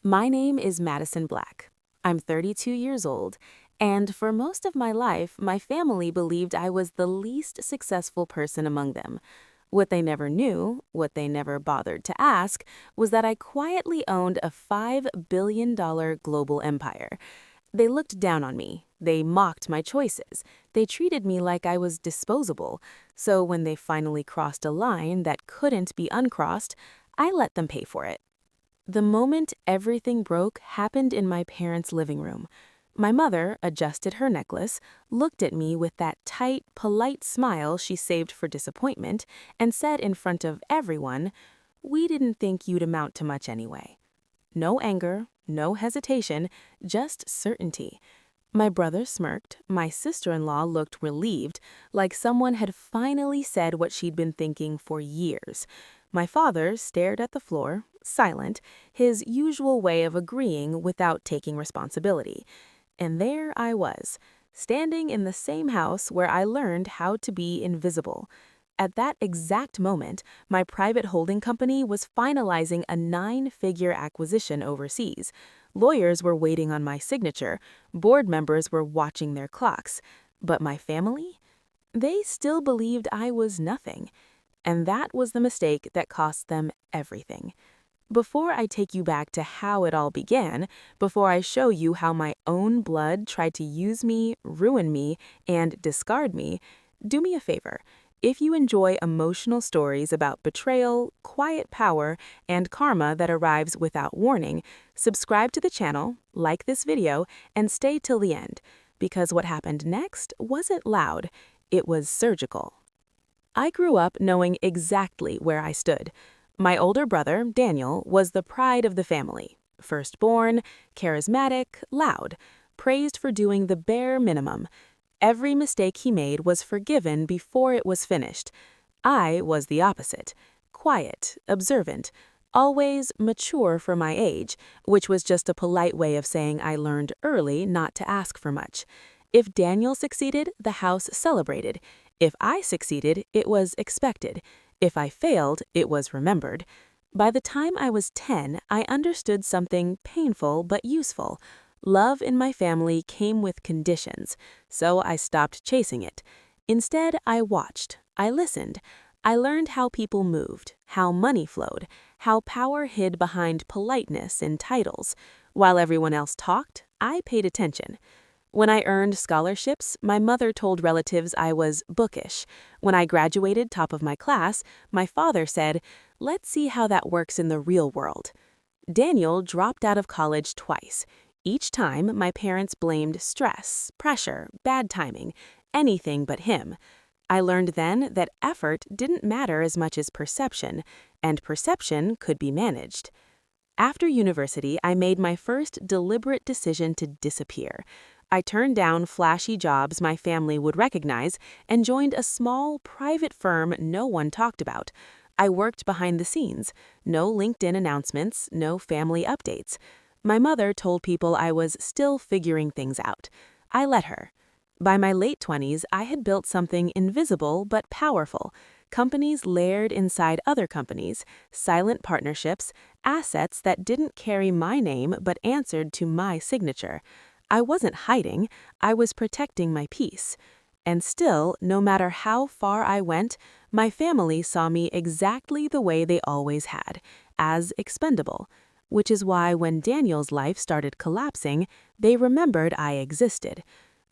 My name is Madison Black. I'm 32 years old, and for most of my life, my family believed I was the least successful person among them. What they never knew, what they never bothered to ask, was that I quietly owned a $5 billion global empire. They looked down on me. They mocked my choices. They treated me like I was disposable. So when they finally crossed a line that couldn't be uncrossed, I let them pay for it. The moment everything broke happened in my parents' living room. My mother adjusted her necklace, looked at me with that tight, polite smile she saved for disappointment, and said in front of everyone, "We didn't think you'd amount to much anyway." No anger, no hesitation, just certainty. My brother smirked, my sister-in-law looked relieved, like someone had finally said what she'd been thinking for years. My father stared at the floor, silent, his usual way of agreeing without taking responsibility. And there I was, standing in the same house where I learned how to be invisible. At that exact moment, my private holding company was finalizing a 9-figure acquisition overseas. Lawyers were waiting on my signature, board members were watching their clocks. But my family? They still believed I was nothing. And that was the mistake that cost them everything. Before I take you back to how it all began, before I show you how my own blood tried to use me, ruin me, and discard me, do me a favor. If you enjoy emotional stories about betrayal, quiet power, and karma that arrives without warning, subscribe to the channel, like this video, and stay till the end, because what happened next wasn't loud, it was surgical. I grew up knowing exactly where I stood. My older brother, Daniel, was the pride of the family. Firstborn, charismatic, loud, praised for doing the bare minimum. Every mistake he made was forgiven before it was finished. I was the opposite. Quiet, observant, always mature for my age, which was just a polite way of saying I learned early not to ask for much. If Daniel succeeded, the house celebrated. If I succeeded, it was expected. If I failed, it was remembered. By the time I was 10, I understood something painful but useful. Love in my family came with conditions, so I stopped chasing it. Instead, I watched, I listened. I learned how people moved, how money flowed, how power hid behind politeness and titles. While everyone else talked, I paid attention. When I earned scholarships, my mother told relatives I was bookish. When I graduated top of my class, my father said, "Let's see how that works in the real world." Daniel dropped out of college twice. Each time, my parents blamed stress, pressure, bad timing, anything but him. I learned then that effort didn't matter as much as perception, and perception could be managed. After university, I made my first deliberate decision to disappear. I turned down flashy jobs my family would recognize and joined a small, private firm no one talked about. I worked behind the scenes. No LinkedIn announcements, no family updates. My mother told people I was still figuring things out. I let her. By my late 20s, I had built something invisible but powerful. Companies layered inside other companies, silent partnerships, assets that didn't carry my name but answered to my signature. I wasn't hiding, I was protecting my peace. And still, no matter how far I went, my family saw me exactly the way they always had, as expendable. Which is why when Daniel's life started collapsing, they remembered I existed.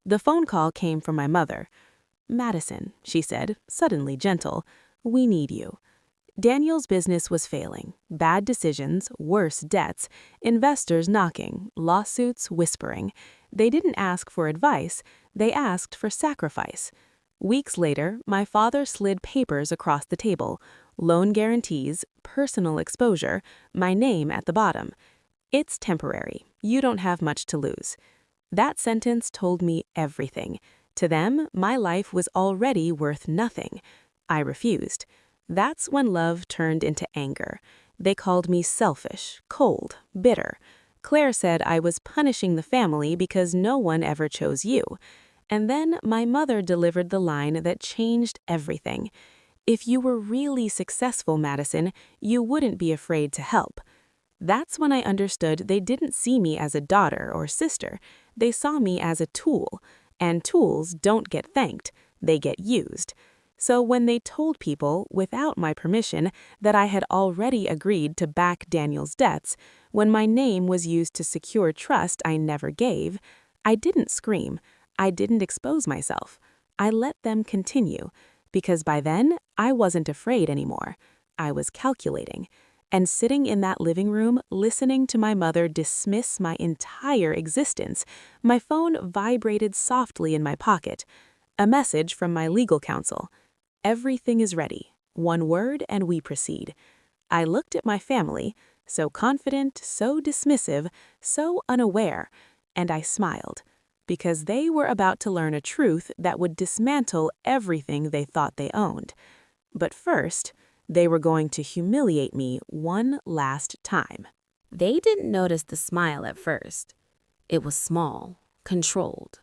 The phone call came from my mother. "Madison," she said, suddenly gentle, "we need you." Daniel's business was failing. Bad decisions, worse debts, investors knocking, lawsuits whispering. They didn't ask for advice, they asked for sacrifice. Weeks later, my father slid papers across the table, loan guarantees, personal exposure, my name at the bottom. "It's temporary. You don't have much to lose." That sentence told me everything. To them, my life was already worth nothing. I refused. That's when love turned into anger. They called me selfish, cold, bitter. Claire said I was punishing the family because no one ever chose you. And then my mother delivered the line that changed everything. "If you were really successful, Madison, you wouldn't be afraid to help." That's when I understood they didn't see me as a daughter or sister. They saw me as a tool, and tools don't get thanked, they get used. So when they told people, without my permission, that I had already agreed to back Daniel's debts, when my name was used to secure trust I never gave, I didn't scream. I didn't expose myself. I let them continue, because by then, I wasn't afraid anymore. I was calculating. And sitting in that living room, listening to my mother dismiss my entire existence, my phone vibrated softly in my pocket. A message from my legal counsel. Everything is ready. One word and we proceed. I looked at my family, so confident, so dismissive, so unaware, and I smiled, because they were about to learn a truth that would dismantle everything they thought they owned. But first, they were going to humiliate me one last time. They didn't notice the smile at first. It was small, controlled.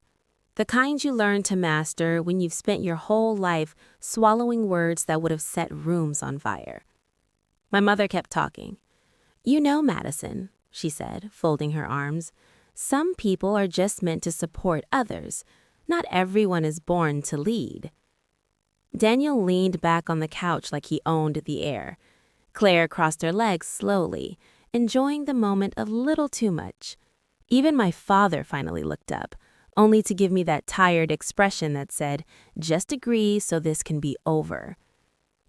The kind you learn to master when you've spent your whole life swallowing words that would have set rooms on fire. My mother kept talking. "You know, Madison," she said, folding her arms, "some people are just meant to support others. Not everyone is born to lead." Daniel leaned back on the couch like he owned the air. Claire crossed her legs slowly, enjoying the moment a little too much. Even my father finally looked up, only to give me that tired expression that said, "Just agree so this can be over."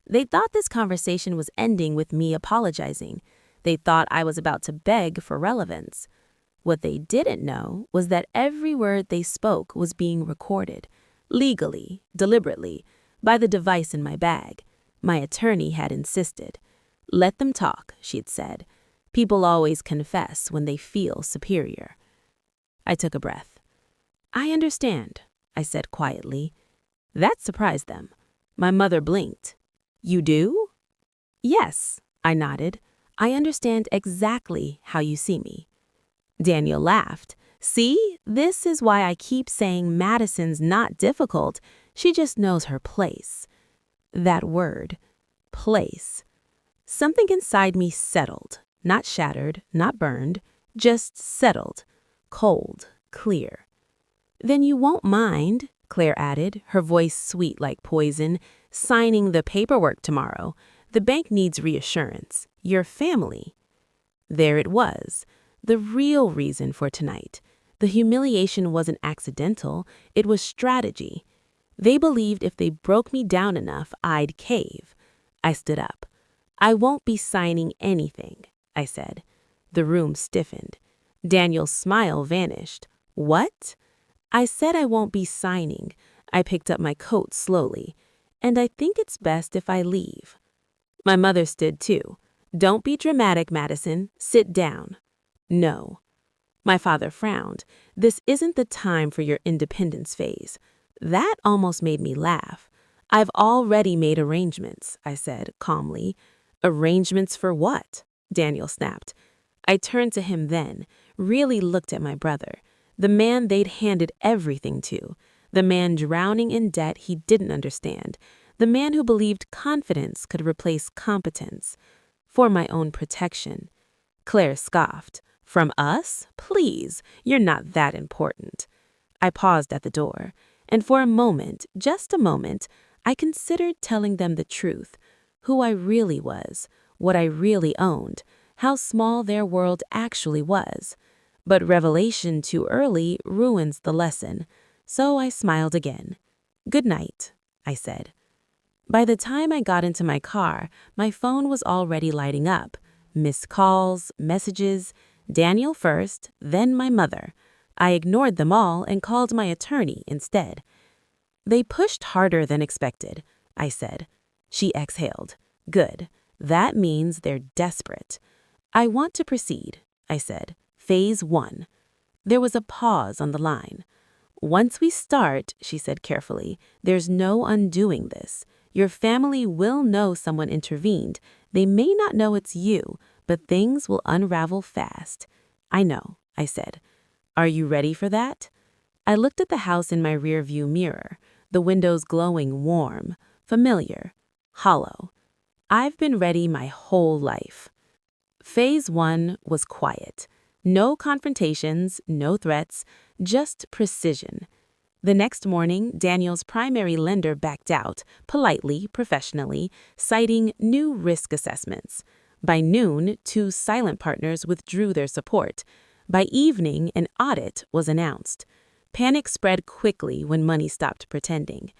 They thought this conversation was ending with me apologizing. They thought I was about to beg for relevance. What they didn't know was that every word they spoke was being recorded, legally, deliberately, by the device in my bag. My attorney had insisted. "Let them talk," she'd said. "People always confess when they feel superior." I took a breath. "I understand," I said quietly. That surprised them. My mother blinked. "You do?" "Yes," I nodded. "I understand exactly how you see me." Daniel laughed. "See, this is why I keep saying Madison's not difficult. She just knows her place." That word, place. Something inside me settled, not shattered, not burned, just settled, cold, clear. "Then you won't mind," Claire added, her voice sweet like poison, "signing the paperwork tomorrow. The bank needs reassurance. Your family." There it was, the real reason for tonight. The humiliation wasn't accidental, it was strategy. They believed if they broke me down enough, I'd cave. I stood up. "I won't be signing anything," I said. The room stiffened. Daniel's smile vanished. "What?" "I said I won't be signing." I picked up my coat slowly. "And I think it's best if I leave." My mother stood too. "Don't be dramatic, Madison. Sit down." "No." My father frowned. "This isn't the time for your independence phase." That almost made me laugh. "I've already made arrangements," I said calmly. "Arrangements for what?" Daniel snapped. I turned to him then, really looked at my brother, the man they'd handed everything to, the man drowning in debt he didn't understand, the man who believed confidence could replace competence. "For my own protection." Claire scoffed. "From us? Please, you're not that important." I paused at the door, and for a moment, just a moment, I considered telling them the truth, who I really was, what I really owned, how small their world actually was. But revelation too early ruins the lesson, so I smiled again. "Good night," I said. By the time I got into my car, my phone was already lighting up. Missed calls, messages, Daniel first, then my mother. I ignored them all and called my attorney instead. "They pushed harder than expected," I said. She exhaled. "Good. That means they're desperate." "I want to proceed," I said. "Phase 1. There was a pause on the line. "Once we start," she said carefully, "there's no undoing this. Your family will know someone intervened. They may not know it's you, but things will unravel fast." "I know," I said. "Are you ready for that?" I looked at the house in my rearview mirror, the windows glowing warm, familiar, hollow. I've been ready my whole life. Phase 1 was quiet. No confrontations, no threats, just precision. The next morning, Daniel's primary lender backed out, politely, professionally, citing new risk assessments. By noon, 2 silent partners withdrew their support. By evening, an audit was announced. Panic spread quickly when money stopped pretending.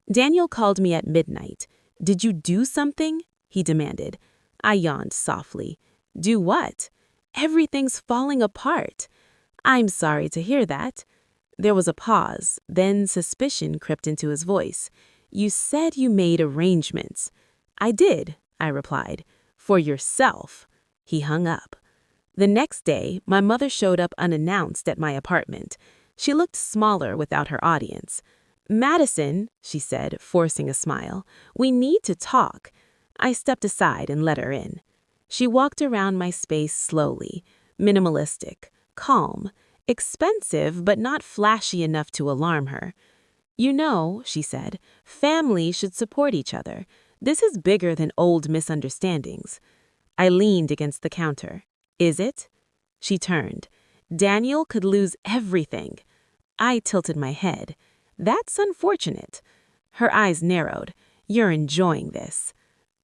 Daniel called me at midnight. "Did you do something?" he demanded. I yawned softly. "Do what?" "Everything's falling apart." "I'm sorry to hear that." There was a pause, then suspicion crept into his voice. "You said you made arrangements." "I did," I replied. "For yourself." He hung up. The next day, my mother showed up unannounced at my apartment. She looked smaller without her audience. "Madison," she said, forcing a smile, "we need to talk." I stepped aside and let her in. She walked around my space slowly, minimalistic, calm, expensive but not flashy enough to alarm her. "You know," she said, "family should support each other. This is bigger than old misunderstandings." I leaned against the counter. "Is it?" She turned. "Daniel could lose everything." I tilted my head. "That's unfortunate." Her eyes narrowed. "You're enjoying this."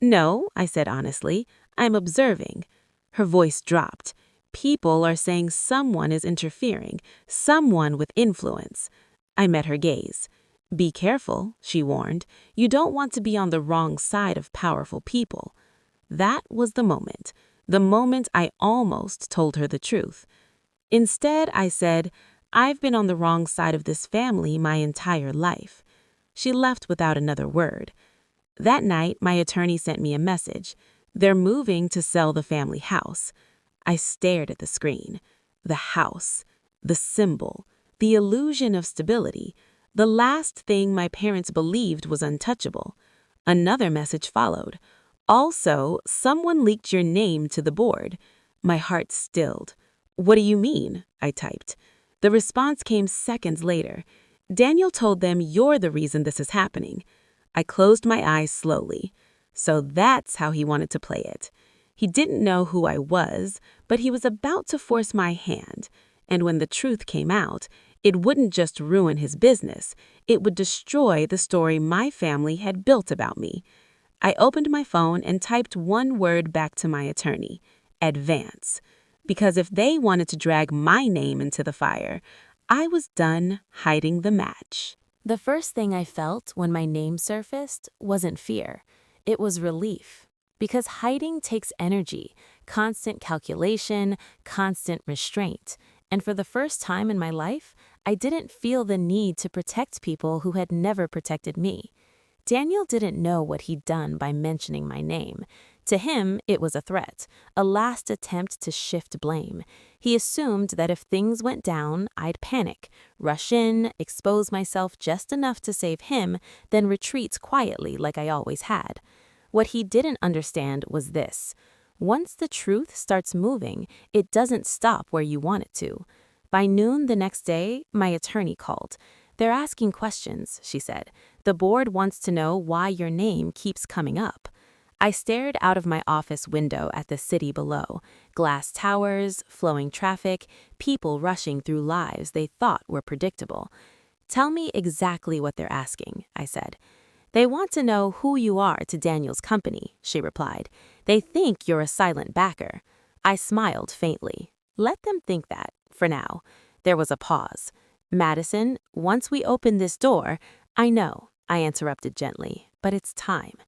"No," I said honestly. "I'm observing." Her voice dropped. "People are saying someone is interfering, someone with influence." I met her gaze. "Be careful," she warned. "You don't want to be on the wrong side of powerful people." That was the moment I almost told her the truth. Instead, I said, "I've been on the wrong side of this family my entire life." She left without another word. That night, my attorney sent me a message. They're moving to sell the family house. I stared at the screen. The house, the symbol, the illusion of stability, the last thing my parents believed was untouchable. Another message followed. "Also, someone leaked your name to the board." My heart stilled. "What do you mean?" I typed. The response came seconds later. "Daniel told them you're the reason this is happening." I closed my eyes slowly. So that's how he wanted to play it. He didn't know who I was, but he was about to force my hand. And when the truth came out, it wouldn't just ruin his business, it would destroy the story my family had built about me. I opened my phone and typed one word back to my attorney: advance. Because if they wanted to drag my name into the fire, I was done hiding the match. The first thing I felt when my name surfaced wasn't fear. It was relief. Because hiding takes energy, constant calculation, constant restraint. And for the first time in my life, I didn't feel the need to protect people who had never protected me. Daniel didn't know what he'd done by mentioning my name. To him, it was a threat, a last attempt to shift blame. He assumed that if things went down, I'd panic, rush in, expose myself just enough to save him, then retreat quietly like I always had. What he didn't understand was this: once the truth starts moving, it doesn't stop where you want it to. By noon the next day, my attorney called. "They're asking questions," she said. "The board wants to know why your name keeps coming up." I stared out of my office window at the city below. Glass towers, flowing traffic, people rushing through lives they thought were predictable. "Tell me exactly what they're asking," I said. "They want to know who you are to Daniel's company," she replied. "They think you're a silent backer." I smiled faintly. Let them think that, for now. There was a pause. "Madison, once we open this door—" "I know," I interrupted gently, "but it's time."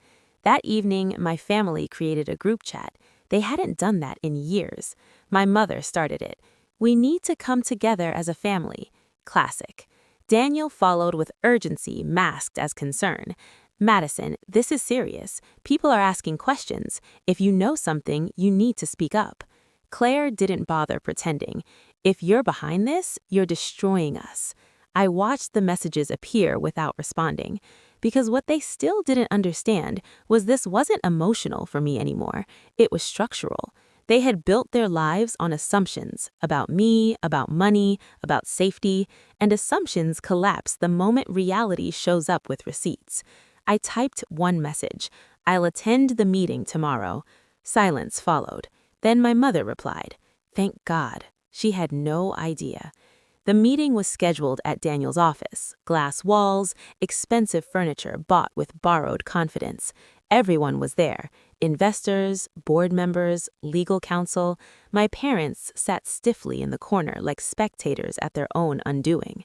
That evening, my family created a group chat. They hadn't done that in years. My mother started it. "We need to come together as a family." Classic. Daniel followed with urgency masked as concern. "Madison, this is serious. People are asking questions. If you know something, you need to speak up." Claire didn't bother pretending. "If you're behind this, you're destroying us." I watched the messages appear without responding. Because what they still didn't understand was this wasn't emotional for me anymore. It was structural. They had built their lives on assumptions about me, about money, about safety, and assumptions collapse the moment reality shows up with receipts. I typed one message: "I'll attend the meeting tomorrow." Silence followed. Then my mother replied, "Thank God." She had no idea. The meeting was scheduled at Daniel's office. Glass walls, expensive furniture bought with borrowed confidence. Everyone was there. Investors, board members, legal counsel. My parents sat stiffly in the corner like spectators at their own undoing.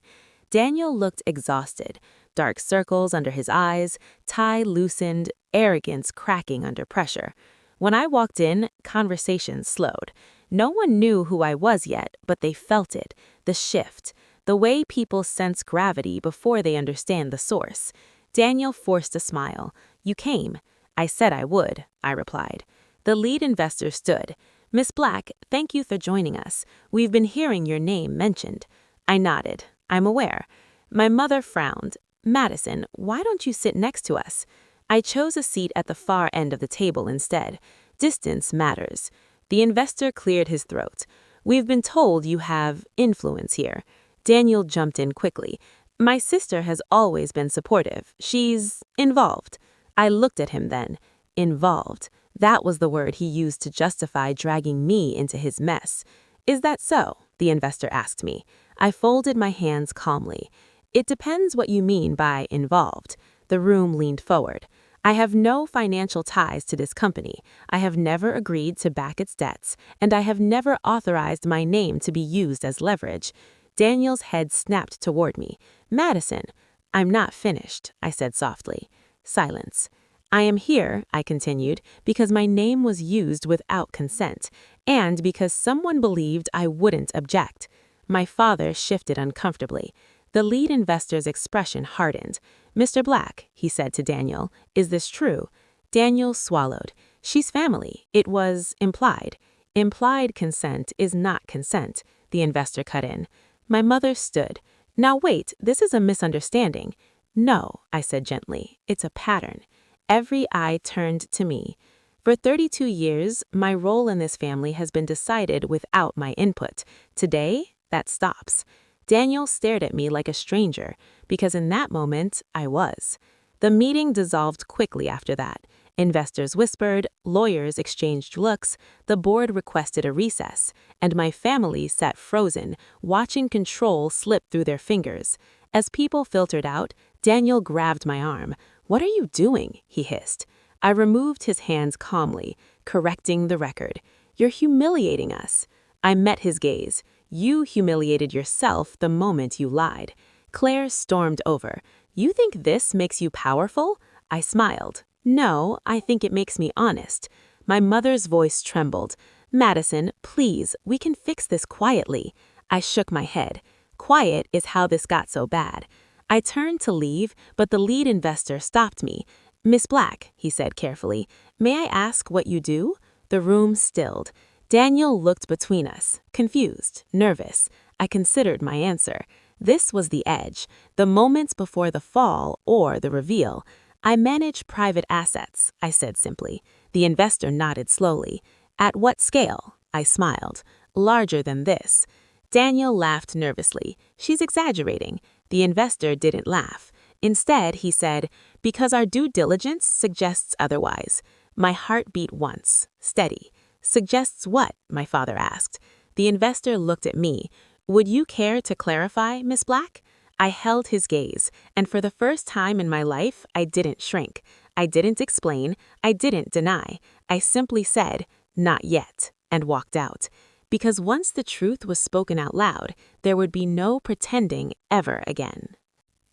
Daniel looked exhausted, dark circles under his eyes, tie loosened, arrogance cracking under pressure. When I walked in, conversation slowed. No one knew who I was yet, but they felt it, the shift, the way people sense gravity before they understand the source. Daniel forced a smile. "You came." "I said I would," I replied. The lead investor stood. "Miss Black, thank you for joining us. We've been hearing your name mentioned." I nodded. "I'm aware." My mother frowned. "Madison, why don't you sit next to us?" I chose a seat at the far end of the table instead. Distance matters. The investor cleared his throat. "We've been told you have influence here." Daniel jumped in quickly. "My sister has always been supportive. She's involved." I looked at him then. Involved. That was the word he used to justify dragging me into his mess. "Is that so?" the investor asked me. I folded my hands calmly. "It depends what you mean by involved." The room leaned forward. "I have no financial ties to this company. I have never agreed to back its debts, and I have never authorized my name to be used as leverage." Daniel's head snapped toward me. "Madison." "I'm not finished," I said softly. Silence. "I am here," I continued, "because my name was used without consent, and because someone believed I wouldn't object." My father shifted uncomfortably. The lead investor's expression hardened. "Mr. Black," he said to Daniel, "is this true?" Daniel swallowed. "She's family. It was implied." "Implied consent is not consent," the investor cut in. My mother stood. "Now wait, this is a misunderstanding." "No," I said gently, "it's a pattern." Every eye turned to me. For 32 years, my role in this family has been decided without my input. Today, that stops. Daniel stared at me like a stranger, because in that moment, I was. The meeting dissolved quickly after that. Investors whispered, lawyers exchanged looks, the board requested a recess, and my family sat frozen, watching control slip through their fingers. As people filtered out, Daniel grabbed my arm. "What are you doing?" he hissed. I removed his hands calmly, correcting the record. "You're humiliating us." I met his gaze. "You humiliated yourself the moment you lied." Claire stormed over. "You think this makes you powerful?" I smiled. "No, I think it makes me honest." My mother's voice trembled. "Madison, please, we can fix this quietly." I shook my head. Quiet is how this got so bad. I turned to leave, but the lead investor stopped me. "Miss Black," he said carefully, "may I ask what you do?" The room stilled. Daniel looked between us, confused, nervous. I considered my answer. This was the edge, the moments before the fall or the reveal. "I manage private assets," I said simply. The investor nodded slowly. "At what scale?" I smiled. "Larger than this." Daniel laughed nervously. "She's exaggerating." The investor didn't laugh. Instead, he said, "Because our due diligence suggests otherwise." My heart beat once, steady. "Suggests what?" my father asked. The investor looked at me. "Would you care to clarify, Miss Black?" I held his gaze, and for the first time in my life, I didn't shrink. I didn't explain. I didn't deny. I simply said, "Not yet," and walked out. Because once the truth was spoken out loud, there would be no pretending ever again.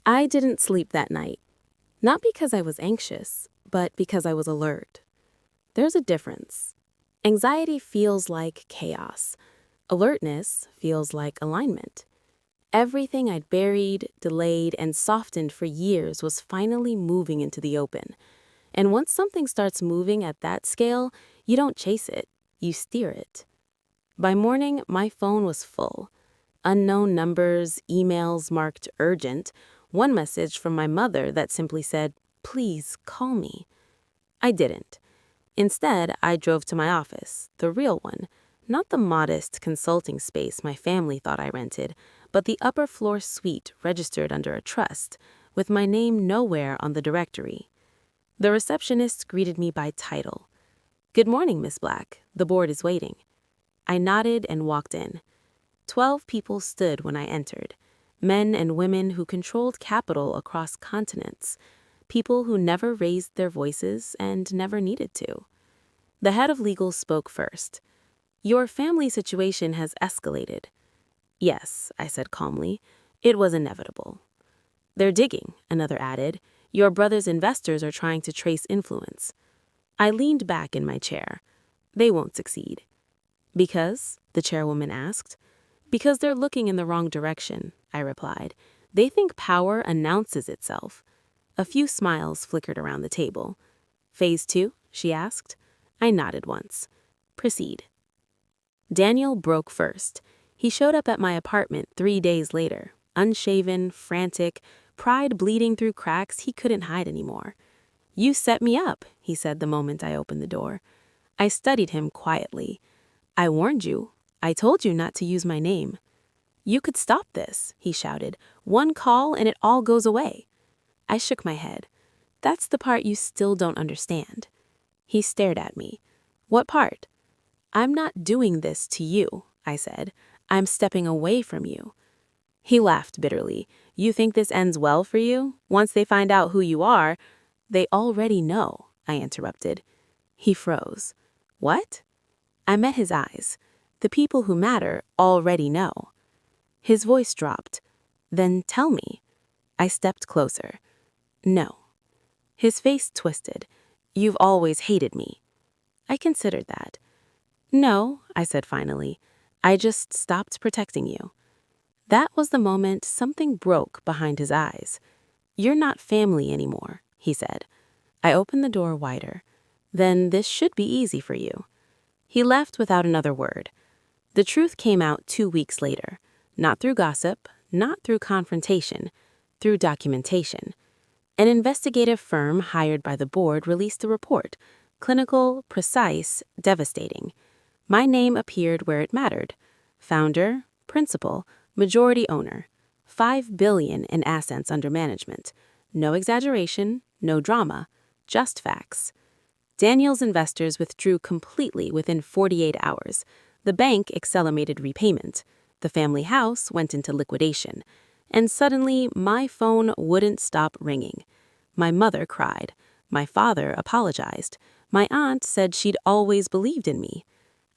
I didn't sleep that night. Not because I was anxious, but because I was alert. There's a difference. Anxiety feels like chaos. Alertness feels like alignment. Everything I'd buried, delayed, and softened for years was finally moving into the open. And once something starts moving at that scale, you don't chase it, you steer it. By morning, my phone was full. Unknown numbers, emails marked urgent, one message from my mother that simply said, "Please call me." I didn't. Instead, I drove to my office, the real one, not the modest consulting space my family thought I rented, but the upper floor suite registered under a trust, with my name nowhere on the directory. The receptionist greeted me by title. "Good morning, Miss Black. The board is waiting." I nodded and walked in. 12 people stood when I entered. Men and women who controlled capital across continents. People who never raised their voices and never needed to. The head of legal spoke first. "Your family situation has escalated." "Yes," I said calmly. "It was inevitable." "They're digging," another added. "Your brother's investors are trying to trace influence." I leaned back in my chair. "They won't succeed." "Because?" the chairwoman asked. "Because they're looking in the wrong direction," I replied. "They think power announces itself." A few smiles flickered around the table. "Phase 2?" she asked. I nodded once. "Proceed." Daniel broke first. He showed up at my apartment 3 days later, unshaven, frantic, pride bleeding through cracks he couldn't hide anymore. "You set me up," he said the moment I opened the door. I studied him quietly. "I warned you. I told you not to use my name." "You could stop this," he shouted. "One call and it all goes away." I shook my head. "That's the part you still don't understand." He stared at me. "What part?" "I'm not doing this to you," I said. "I'm stepping away from you." He laughed bitterly. "You think this ends well for you? Once they find out who you are—" "They already know," I interrupted. He froze. "What?" I met his eyes. "The people who matter already know." His voice dropped. "Then tell me." I stepped closer. "No." His face twisted. "You've always hated me." I considered that. "No," I said finally. "I just stopped protecting you." That was the moment something broke behind his eyes. "You're not family anymore," he said. I opened the door wider. "Then this should be easy for you." He left without another word. The truth came out 2 weeks later. Not through gossip, not through confrontation, through documentation. An investigative firm hired by the board released a report. Clinical, precise, devastating. My name appeared where it mattered. Founder, principal, majority owner. $5 billion in assets under management. No exaggeration, no drama, just facts. Daniel's investors withdrew completely within 48 hours. The bank accelerated repayment. The family house went into liquidation. And suddenly, my phone wouldn't stop ringing. My mother cried. My father apologized. My aunt said she'd always believed in me.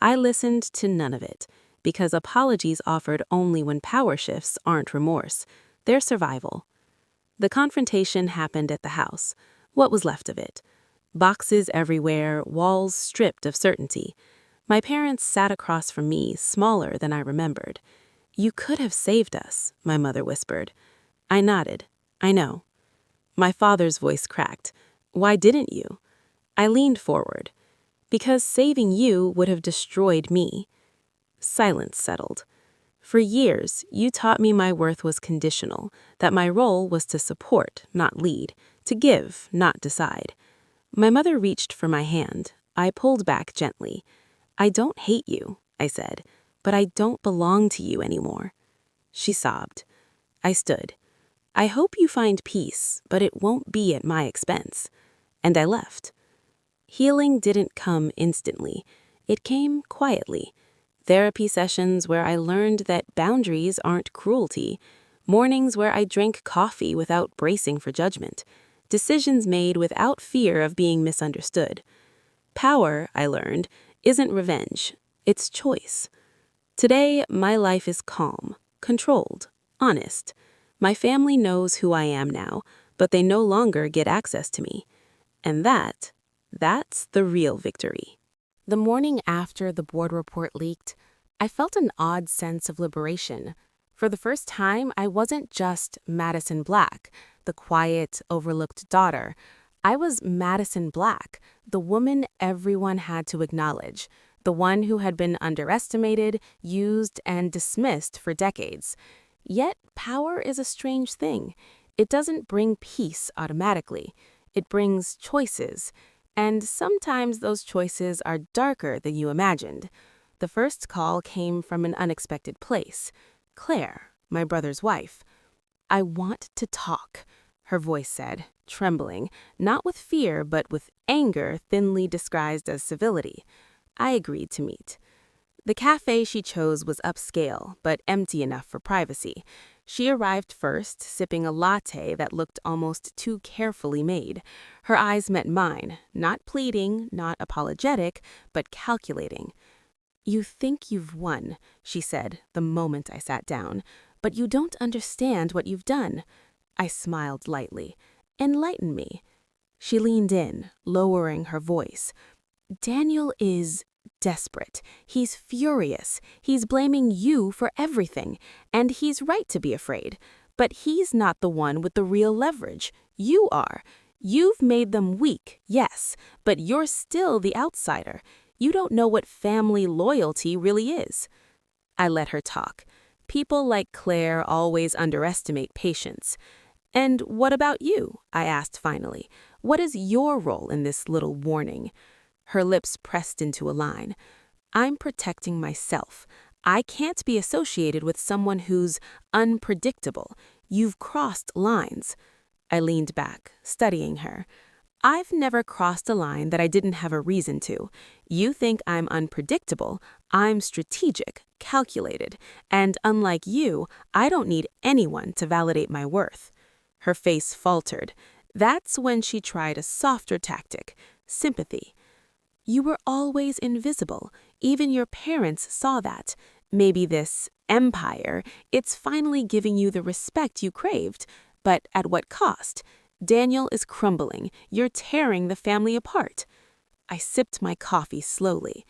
I listened to none of it, because apologies offered only when power shifts aren't remorse. They're survival. The confrontation happened at the house. What was left of it? Boxes everywhere, walls stripped of certainty. My parents sat across from me, smaller than I remembered. "You could have saved us," my mother whispered. I nodded. "I know." My father's voice cracked. "Why didn't you?" I leaned forward. "Because saving you would have destroyed me." Silence settled. "For years, you taught me my worth was conditional, that my role was to support, not lead, to give, not decide." My mother reached for my hand. I pulled back gently. "I don't hate you," I said, "but I don't belong to you anymore." She sobbed. I stood. "I hope you find peace, but it won't be at my expense." And I left. Healing didn't come instantly. It came quietly. Therapy sessions where I learned that boundaries aren't cruelty. Mornings where I drank coffee without bracing for judgment. Decisions made without fear of being misunderstood. Power, I learned, isn't revenge. It's choice. Today, my life is calm, controlled, honest. My family knows who I am now, but they no longer get access to me. And that's the real victory. The morning after the board report leaked, I felt an odd sense of liberation. For the first time, I wasn't just Madison Black, the quiet, overlooked daughter. I was Madison Black, the woman everyone had to acknowledge, the one who had been underestimated, used, and dismissed for decades. Yet power is a strange thing. It doesn't bring peace automatically. It brings choices. And sometimes those choices are darker than you imagined. The first call came from an unexpected place. Claire, my brother's wife. "I want to talk," her voice said. trembling, not with fear but with anger thinly disguised as civility. I agreed to meet. The cafe she chose was upscale, but empty enough for privacy. She arrived first, sipping a latte that looked almost too carefully made. Her eyes met mine, not pleading, not apologetic, but calculating. "You think you've won," she said the moment I sat down, "but you don't understand what you've done." I smiled lightly. "Enlighten me." She leaned in, lowering her voice. "Daniel is desperate. He's furious. He's blaming you for everything, and he's right to be afraid. But he's not the one with the real leverage. You are. You've made them weak, yes, but you're still the outsider. You don't know what family loyalty really is." I let her talk. People like Claire always underestimate patience. "And what about you?" I asked finally. "What is your role in this little warning?" Her lips pressed into a line. "I'm protecting myself. I can't be associated with someone who's unpredictable. You've crossed lines." I leaned back, studying her. "I've never crossed a line that I didn't have a reason to. You think I'm unpredictable. I'm strategic, calculated, and unlike you, I don't need anyone to validate my worth." Her face faltered. That's when she tried a softer tactic, sympathy. "You were always invisible. Even your parents saw that. Maybe this empire, it's finally giving you the respect you craved. But at what cost? Daniel is crumbling. You're tearing the family apart." I sipped my coffee slowly.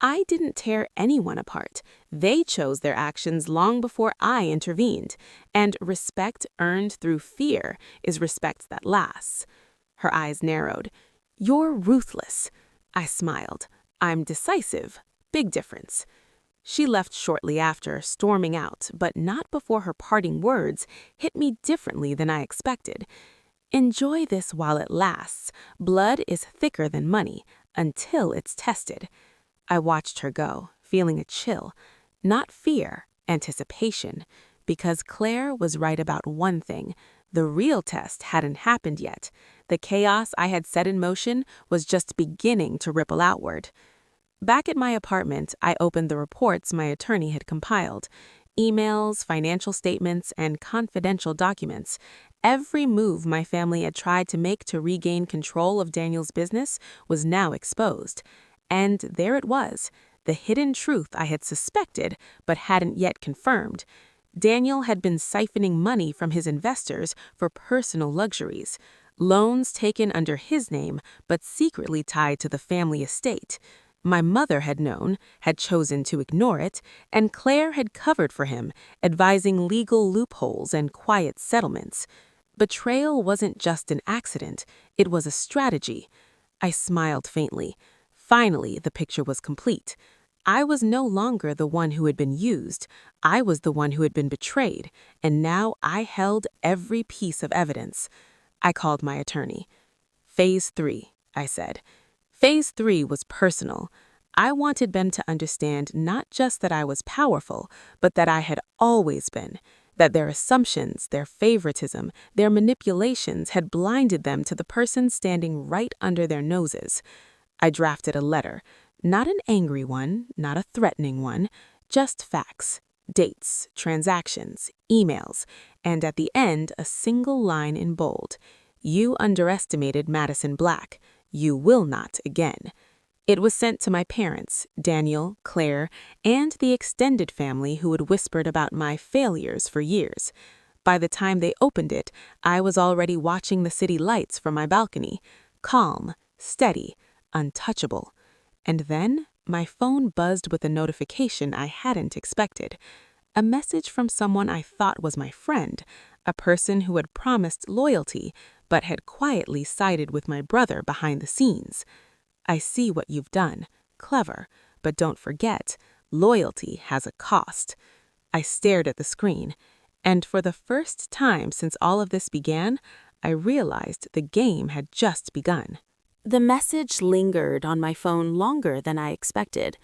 I didn't tear anyone apart. They chose their actions long before I intervened. And respect earned through fear is respect that lasts. Her eyes narrowed. "You're ruthless." I smiled. "I'm decisive. Big difference." She left shortly after, storming out, but not before her parting words hit me differently than I expected. "Enjoy this while it lasts. Blood is thicker than money, until it's tested." I watched her go, feeling a chill. Not fear, anticipation. Because Claire was right about one thing. The real test hadn't happened yet. The chaos I had set in motion was just beginning to ripple outward. Back at my apartment, I opened the reports my attorney had compiled. Emails, financial statements, and confidential documents. Every move my family had tried to make to regain control of Daniel's business was now exposed. And there it was, the hidden truth I had suspected but hadn't yet confirmed. Daniel had been siphoning money from his investors for personal luxuries. Loans taken under his name but secretly tied to the family estate. My mother had known, had chosen to ignore it, and Claire had covered for him, advising legal loopholes and quiet settlements. Betrayal wasn't just an accident, it was a strategy. I smiled faintly. Finally, the picture was complete. I was no longer the one who had been used. I was the one who had been betrayed, and now I held every piece of evidence. I called my attorney. "Phase 3, I said. Phase 3 was personal. I wanted Ben to understand not just that I was powerful, but that I had always been, that their assumptions, their favoritism, their manipulations had blinded them to the person standing right under their noses. I drafted a letter, not an angry one, not a threatening one, just facts, dates, transactions, emails, and at the end a single line in bold. You underestimated Madison Black. You will not again. It was sent to my parents, Daniel, Claire, and the extended family who had whispered about my failures for years. By the time they opened it, I was already watching the city lights from my balcony, calm, steady, untouchable. And then my phone buzzed with a notification I hadn't expected. A message from someone I thought was my friend, a person who had promised loyalty, but had quietly sided with my brother behind the scenes. "I see what you've done. Clever. But don't forget, loyalty has a cost." I stared at the screen, and for the first time since all of this began, I realized the game had just begun. The message lingered on my phone longer than I expected.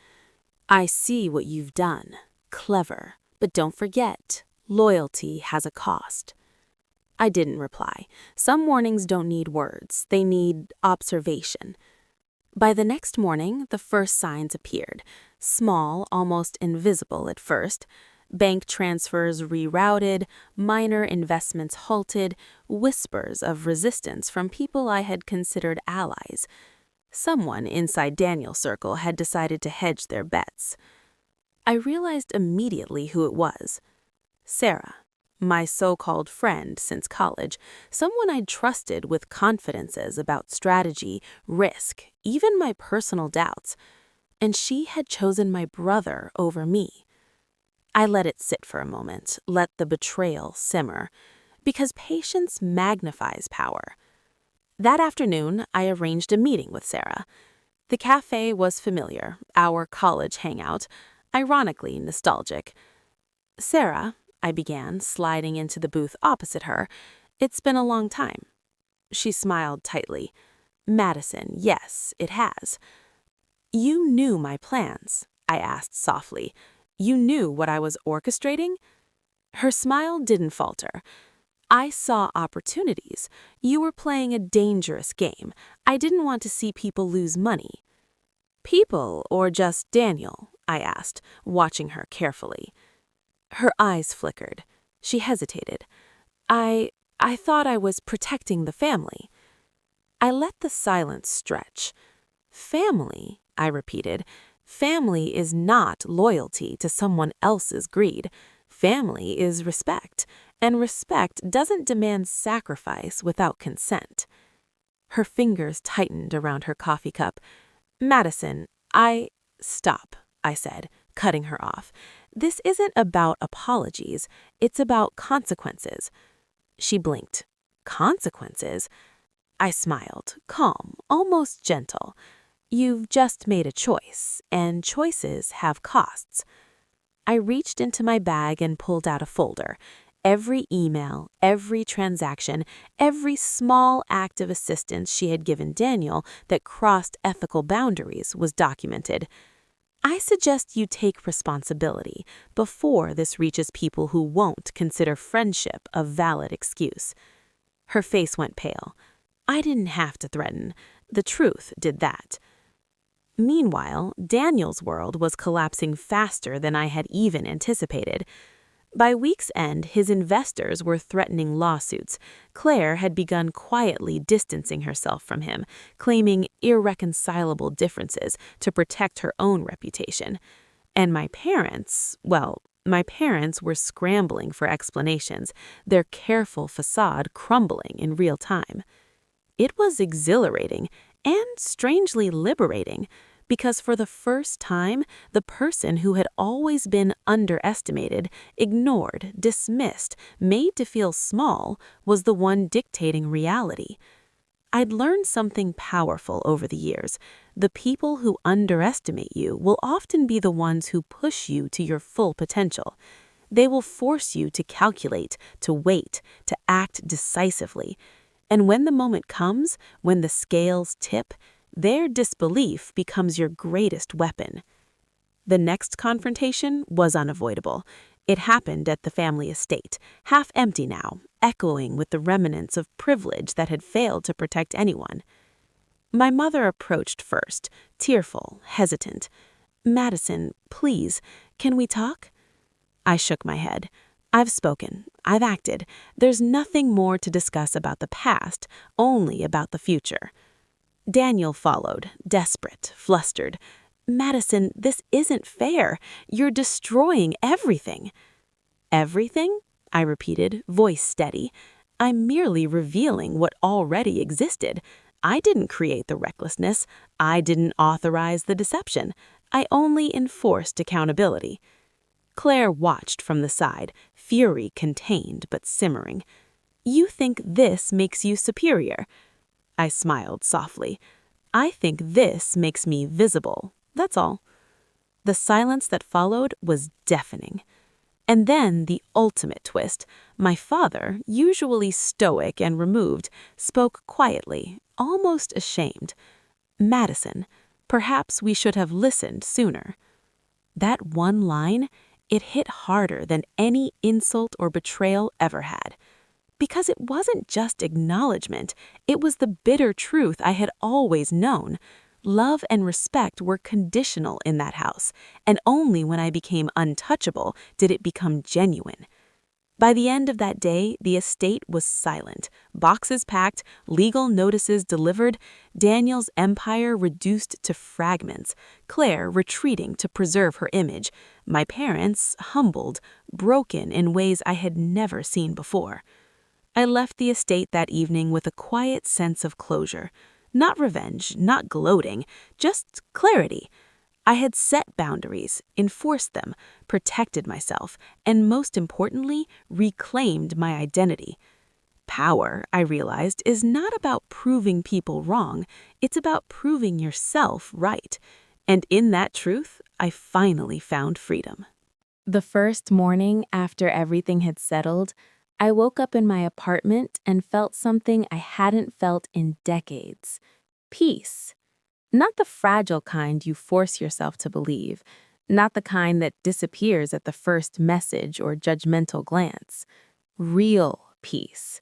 "I see what you've done. Clever. But don't forget, loyalty has a cost." I didn't reply. Some warnings don't need words, they need observation. By the next morning, the first signs appeared. Small, almost invisible at first. Bank transfers rerouted, minor investments halted, whispers of resistance from people I had considered allies. Someone inside Daniel's circle had decided to hedge their bets. I realized immediately who it was. Sarah, my so-called friend since college, someone I'd trusted with confidences about strategy, risk, even my personal doubts. And she had chosen my brother over me. I let it sit for a moment, let the betrayal simmer, because patience magnifies power. That afternoon, I arranged a meeting with Sarah. The cafe was familiar, our college hangout, ironically nostalgic. "Sarah," I began, sliding into the booth opposite her, "it's been a long time." She smiled tightly. "Madison, yes, it has." "You knew my plans," I asked softly. "You knew what I was orchestrating?" Her smile didn't falter. "I saw opportunities. You were playing a dangerous game. I didn't want to see people lose money." "People or just Daniel?" I asked, watching her carefully. Her eyes flickered. She hesitated. I thought I was protecting the family." I let the silence stretch. "Family," I repeated. "Family is not loyalty to someone else's greed. Family is respect, and respect doesn't demand sacrifice without consent." Her fingers tightened around her coffee cup. "Madison, Stop," I said, cutting her off. "This isn't about apologies. It's about consequences." She blinked. "Consequences?" I smiled, calm, almost gentle. "You've just made a choice, and choices have costs." I reached into my bag and pulled out a folder. Every email, every transaction, every small act of assistance she had given Daniel that crossed ethical boundaries was documented. "I suggest you take responsibility before this reaches people who won't consider friendship a valid excuse." Her face went pale. I didn't have to threaten. The truth did that. Meanwhile, Daniel's world was collapsing faster than I had even anticipated. By week's end, his investors were threatening lawsuits. Claire had begun quietly distancing herself from him, claiming irreconcilable differences to protect her own reputation. And my parents were scrambling for explanations, their careful facade crumbling in real time. It was exhilarating and strangely liberating, because for the first time, the person who had always been underestimated, ignored, dismissed, made to feel small, was the one dictating reality. I'd learned something powerful over the years. The people who underestimate you will often be the ones who push you to your full potential. They will force you to calculate, to wait, to act decisively. And when the moment comes, when the scales tip, their disbelief becomes your greatest weapon. The next confrontation was unavoidable. It happened at the family estate, half empty now, echoing with the remnants of privilege that had failed to protect anyone. My mother approached first, tearful, hesitant. "Madison, please, can we talk?" I shook my head. "I've spoken. I've acted. There's nothing more to discuss about the past, only about the future." Daniel followed, desperate, flustered. "Madison, this isn't fair. You're destroying everything." "Everything?" I repeated, voice steady. "I'm merely revealing what already existed. I didn't create the recklessness. I didn't authorize the deception. I only enforced accountability." Claire watched from the side, fury contained but simmering. "You think this makes you superior?" I smiled softly. "I think this makes me visible, that's all." The silence that followed was deafening. And then the ultimate twist. My father, usually stoic and removed, spoke quietly, almost ashamed. "Madison, perhaps we should have listened sooner." That one line, it hit harder than any insult or betrayal ever had. Because it wasn't just acknowledgement, it was the bitter truth I had always known. Love and respect were conditional in that house, and only when I became untouchable did it become genuine. By the end of that day, the estate was silent. Boxes packed, legal notices delivered, Daniel's empire reduced to fragments, Claire retreating to preserve her image, my parents humbled, broken in ways I had never seen before. I left the estate that evening with a quiet sense of closure. Not revenge, not gloating, just clarity. I had set boundaries, enforced them, protected myself, and most importantly, reclaimed my identity. Power, I realized, is not about proving people wrong, it's about proving yourself right. And in that truth, I finally found freedom. The first morning after everything had settled, I woke up in my apartment and felt something I hadn't felt in decades. Peace. Not the fragile kind you force yourself to believe, not the kind that disappears at the first message or judgmental glance. Real peace.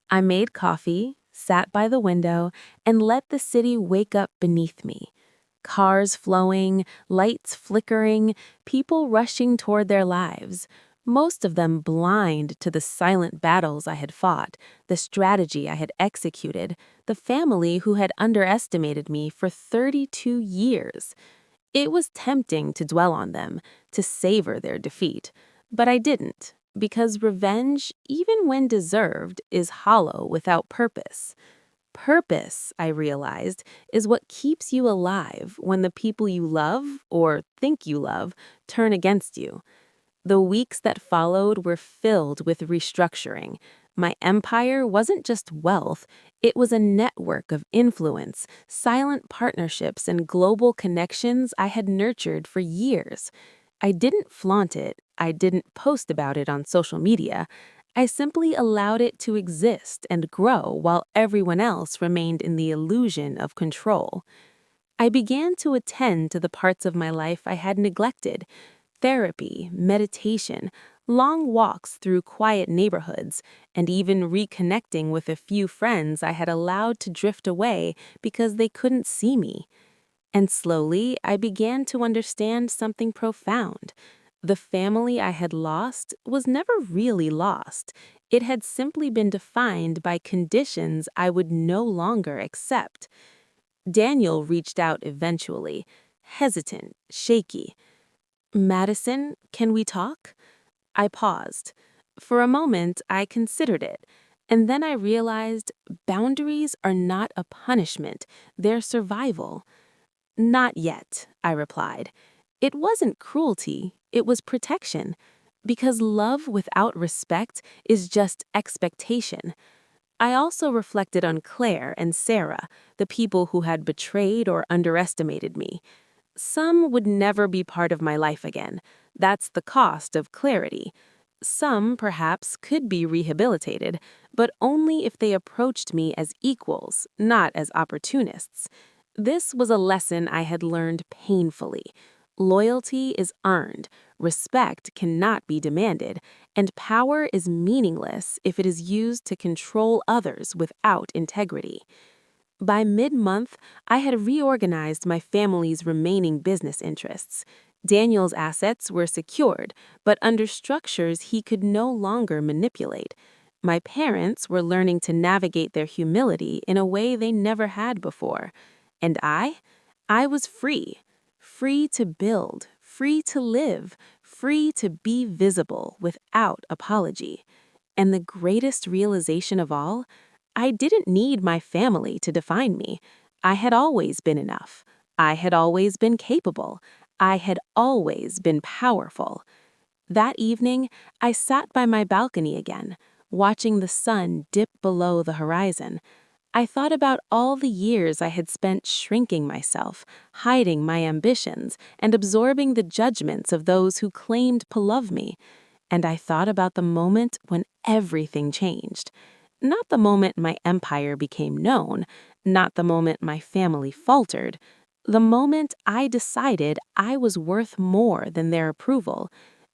I made coffee, sat by the window, and let the city wake up beneath me. Cars flowing, lights flickering, people rushing toward their lives, most of them blind to the silent battles I had fought, the strategy I had executed, the family who had underestimated me for 32 years. It was tempting to dwell on them, to savor their defeat, but I didn't, because revenge, even when deserved, is hollow without purpose. Purpose, I realized, is what keeps you alive when the people you love, or think you love, turn against you. The weeks that followed were filled with restructuring. My empire wasn't just wealth, it was a network of influence, silent partnerships, and global connections I had nurtured for years. I didn't flaunt it, I didn't post about it on social media. I simply allowed it to exist and grow while everyone else remained in the illusion of control. I began to attend to the parts of my life I had neglected. Therapy, meditation, long walks through quiet neighborhoods, and even reconnecting with a few friends I had allowed to drift away because they couldn't see me. And slowly, I began to understand something profound. The family I had lost was never really lost. It had simply been defined by conditions I would no longer accept. Daniel reached out eventually, hesitant, shaky. "Madison, can we talk?" I paused. For a moment, I considered it, and then I realized boundaries are not a punishment, they're survival. "Not yet," I replied. It wasn't cruelty, it was protection. Because love without respect is just expectation. I also reflected on Claire and Sarah, the people who had betrayed or underestimated me. Some would never be part of my life again. That's the cost of clarity. Some, perhaps, could be rehabilitated, but only if they approached me as equals, not as opportunists. This was a lesson I had learned painfully. Loyalty is earned, respect cannot be demanded, and power is meaningless if it is used to control others without integrity. By mid-month, I had reorganized my family's remaining business interests. Daniel's assets were secured, but under structures he could no longer manipulate. My parents were learning to navigate their humility in a way they never had before. And I was free. Free to build, free to live, free to be visible without apology. And the greatest realization of all, I didn't need my family to define me. I had always been enough. I had always been capable. I had always been powerful. That evening, I sat by my balcony again, watching the sun dip below the horizon. I thought about all the years I had spent shrinking myself, hiding my ambitions, and absorbing the judgments of those who claimed to love me. And I thought about the moment when everything changed. Not the moment my empire became known, not the moment my family faltered, the moment I decided I was worth more than their approval.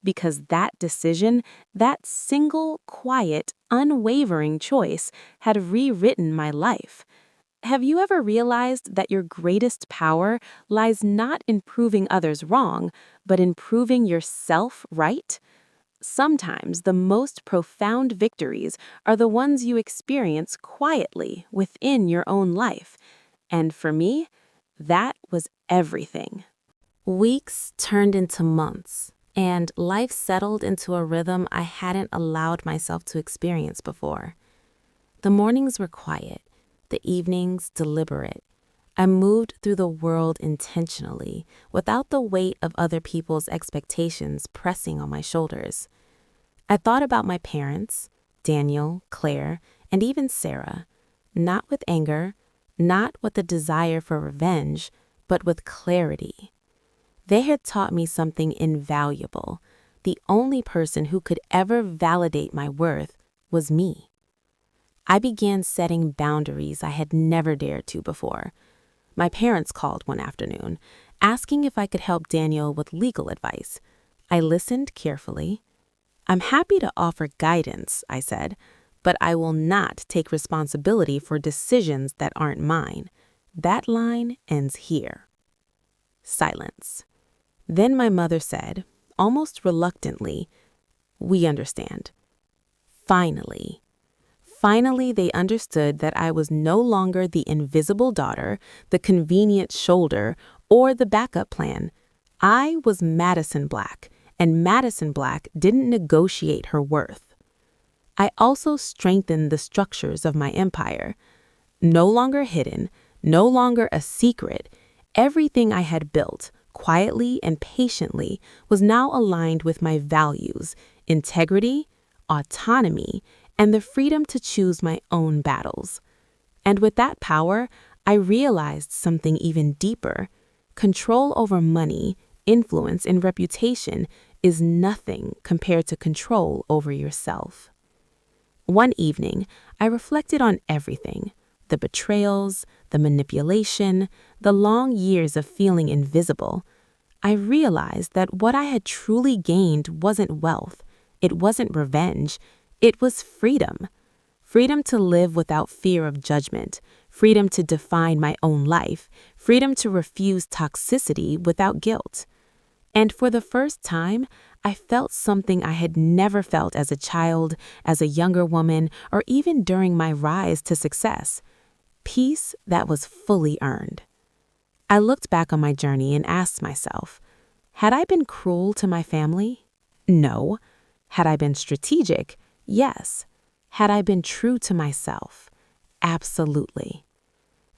because that decision, that single, quiet, unwavering choice, had rewritten my life. Have you ever realized that your greatest power lies not in proving others wrong, but in proving yourself right? Sometimes the most profound victories are the ones you experience quietly within your own life. And for me, that was everything. Weeks turned into months, and life settled into a rhythm I hadn't allowed myself to experience before. The mornings were quiet, the evenings deliberate. I moved through the world intentionally, without the weight of other people's expectations pressing on my shoulders. I thought about my parents, Daniel, Claire, and even Sarah, not with anger, not with a desire for revenge, but with clarity. They had taught me something invaluable. The only person who could ever validate my worth was me. I began setting boundaries I had never dared to before. My parents called one afternoon, asking if I could help Daniel with legal advice. I listened carefully. "I'm happy to offer guidance," I said, "but I will not take responsibility for decisions that aren't mine. That line ends here." Silence. Then my mother said, almost reluctantly, "We understand." Finally. Finally, they understood that I was no longer the invisible daughter, the convenient shoulder, or the backup plan. I was Madison Black, and Madison Black didn't negotiate her worth. I also strengthened the structures of my empire. No longer hidden, no longer a secret, everything I had built, quietly and patiently, was now aligned with my values: integrity, autonomy, and the freedom to choose my own battles. And with that power, I realized something even deeper. Control over money, influence, and reputation is nothing compared to control over yourself. One evening, I reflected on everything: the betrayals, the manipulation, the long years of feeling invisible. I realized that what I had truly gained wasn't wealth, it wasn't revenge, it was freedom. Freedom to live without fear of judgment, freedom to define my own life, freedom to refuse toxicity without guilt. And for the first time, I felt something I had never felt as a child, as a younger woman, or even during my rise to success: peace that was fully earned. I looked back on my journey and asked myself, had I been cruel to my family? No. Had I been strategic? Yes. Had I been true to myself? Absolutely.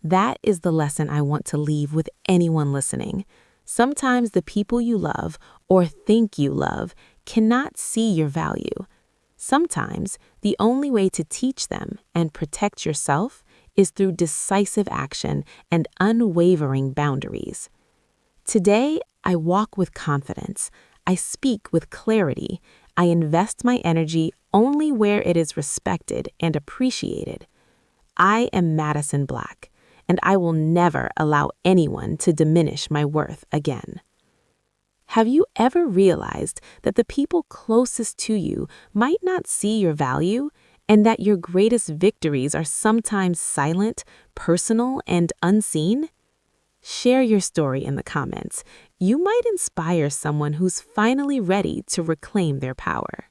That is the lesson I want to leave with anyone listening. Sometimes the people you love or think you love cannot see your value. Sometimes the only way to teach them and protect yourself is through decisive action and unwavering boundaries. Today, I walk with confidence. I speak with clarity. I invest my energy only where it is respected and appreciated. I am Madison Black, and I will never allow anyone to diminish my worth again. Have you ever realized that the people closest to you might not see your value, and that your greatest victories are sometimes silent, personal, and unseen? Share your story in the comments. You might inspire someone who's finally ready to reclaim their power.